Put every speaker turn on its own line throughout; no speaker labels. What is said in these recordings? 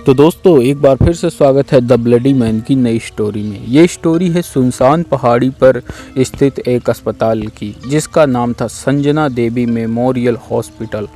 तो दोस्तों एक बार फिर से स्वागत है द ब्लडी मैन की नई स्टोरी में। ये स्टोरी है सुनसान पहाड़ी पर स्थित एक अस्पताल की, जिसका नाम था संजना देवी मेमोरियल हॉस्पिटल।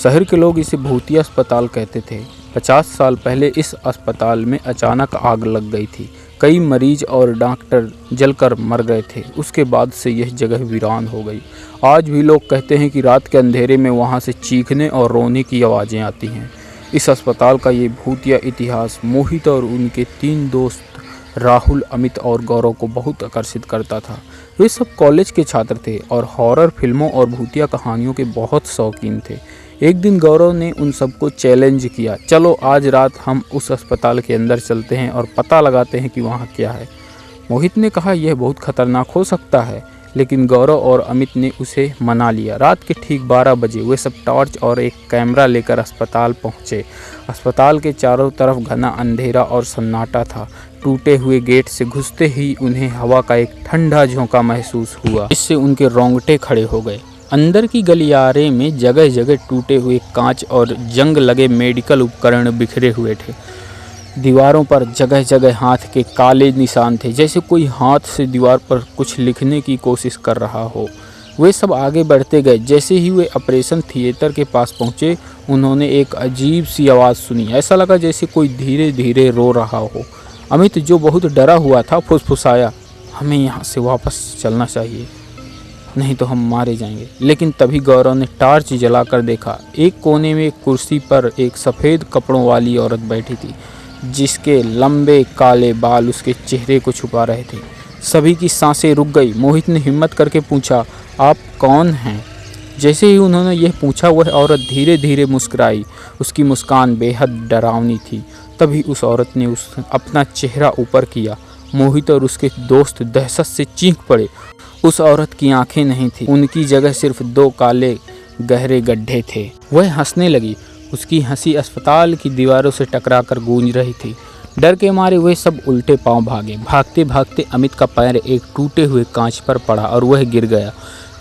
शहर के लोग इसे भूतिया अस्पताल कहते थे। 50 साल पहले इस अस्पताल में अचानक आग लग गई थी। कई मरीज और डॉक्टर जलकर मर गए थे। उसके बाद से यह जगह वीरान हो गई। आज भी लोग कहते हैं कि रात के अंधेरे में वहाँ से चीखने और रोने की आवाज़ें आती हैं। इस अस्पताल का ये भूतिया इतिहास मोहित और उनके 3 दोस्त राहुल, अमित और गौरव को बहुत आकर्षित करता था। वे सब कॉलेज के छात्र थे और हॉरर फिल्मों और भूतिया कहानियों के बहुत शौकीन थे। एक दिन गौरव ने उन सबको चैलेंज किया, चलो आज रात हम उस अस्पताल के अंदर चलते हैं और पता लगाते हैं कि वहाँ क्या है। मोहित ने कहा यह बहुत खतरनाक हो सकता है, लेकिन गौरव और अमित ने उसे मना लिया। रात के ठीक 12 बजे वे सब टॉर्च और एक कैमरा लेकर अस्पताल पहुंचे। अस्पताल के चारों तरफ घना अंधेरा और सन्नाटा था। टूटे हुए गेट से घुसते ही उन्हें हवा का एक ठंडा झोंका महसूस हुआ, जिससे उनके रोंगटे खड़े हो गए। अंदर की गलियारे में जगह जगह टूटे हुए कांच और जंग लगे मेडिकल उपकरण बिखरे हुए थे। दीवारों पर जगह जगह हाथ के काले निशान थे, जैसे कोई हाथ से दीवार पर कुछ लिखने की कोशिश कर रहा हो। वे सब आगे बढ़ते गए। जैसे ही वे ऑपरेशन थिएटर के पास पहुंचे, उन्होंने एक अजीब सी आवाज़ सुनी। ऐसा लगा जैसे कोई धीरे धीरे रो रहा हो। अमित, जो बहुत डरा हुआ था, फुसफुसाया, हमें यहाँ से वापस चलना चाहिए, नहीं तो हम मारे जाएंगे। लेकिन तभी गौरव ने टॉर्च जलाकर देखा। एक कोने में एक कुर्सी पर एक सफ़ेद कपड़ों वाली औरत बैठी थी, जिसके लंबे काले बाल उसके चेहरे को छुपा रहे थे। सभी की सांसें रुक गई। मोहित ने हिम्मत करके पूछा, आप कौन हैं? जैसे ही उन्होंने यह पूछा, वह औरत धीरे धीरे मुस्कुराई। उसकी मुस्कान बेहद डरावनी थी। तभी उस औरत ने अपना चेहरा ऊपर किया। मोहित और उसके दोस्त दहशत से चीख पड़े। उस औरत की आंखें नहीं थी, उनकी जगह सिर्फ 2 काले गहरे गड्ढे थे। वह हंसने लगी। उसकी हंसी अस्पताल की दीवारों से टकराकर गूंज रही थी। डर के मारे वे सब उल्टे पांव भागे। भागते भागते अमित का पैर एक टूटे हुए कांच पर पड़ा और वह गिर गया।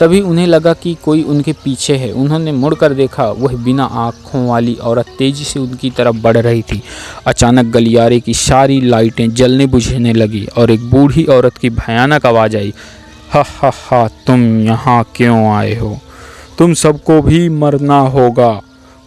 तभी उन्हें लगा कि कोई उनके पीछे है। उन्होंने मुड़कर देखा, वह बिना आँखों वाली औरत तेजी से उनकी तरफ बढ़ रही थी। अचानक गलियारे की सारी लाइटें जलने बुझने लगी और एक बूढ़ी औरत की भयानक आवाज़ आई, हा हा हा, तुम यहाँ क्यों आए हो? तुम सबको भी मरना होगा।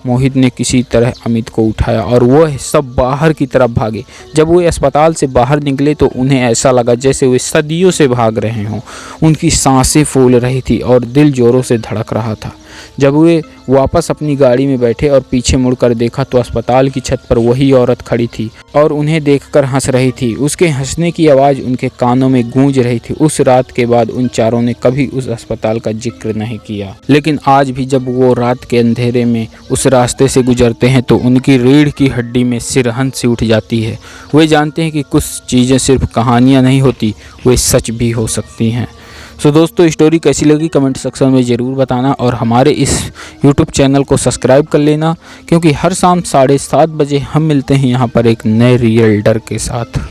मोहित ने किसी तरह अमित को उठाया और वह सब बाहर की तरफ भागे। जब वे अस्पताल से बाहर निकले तो उन्हें ऐसा लगा जैसे वे सदियों से भाग रहे हों। उनकी सांसें फूल रही थी और दिल जोरों से धड़क रहा था। जब वे वापस अपनी गाड़ी में बैठे और पीछे मुड़कर देखा तो अस्पताल की छत पर वही औरत खड़ी थी और उन्हें देखकर हंस रही थी। उसके हंसने की आवाज़ उनके कानों में गूंज रही थी। उस रात के बाद उन चारों ने कभी उस अस्पताल का जिक्र नहीं किया, लेकिन आज भी जब वो रात के अंधेरे में उस रास्ते से गुजरते हैं तो उनकी रीढ़ की हड्डी में सिरहन सी उठ जाती है। वे जानते हैं कि कुछ चीज़ें सिर्फ कहानियाँ नहीं होती, वे सच भी हो सकती हैं। सो दोस्तों, स्टोरी कैसी लगी कमेंट सेक्शन में ज़रूर बताना और हमारे इस यूट्यूब चैनल को सब्सक्राइब कर लेना, क्योंकि हर शाम 7:30 बजे हम मिलते हैं यहाँ पर एक नए रियल डर के साथ।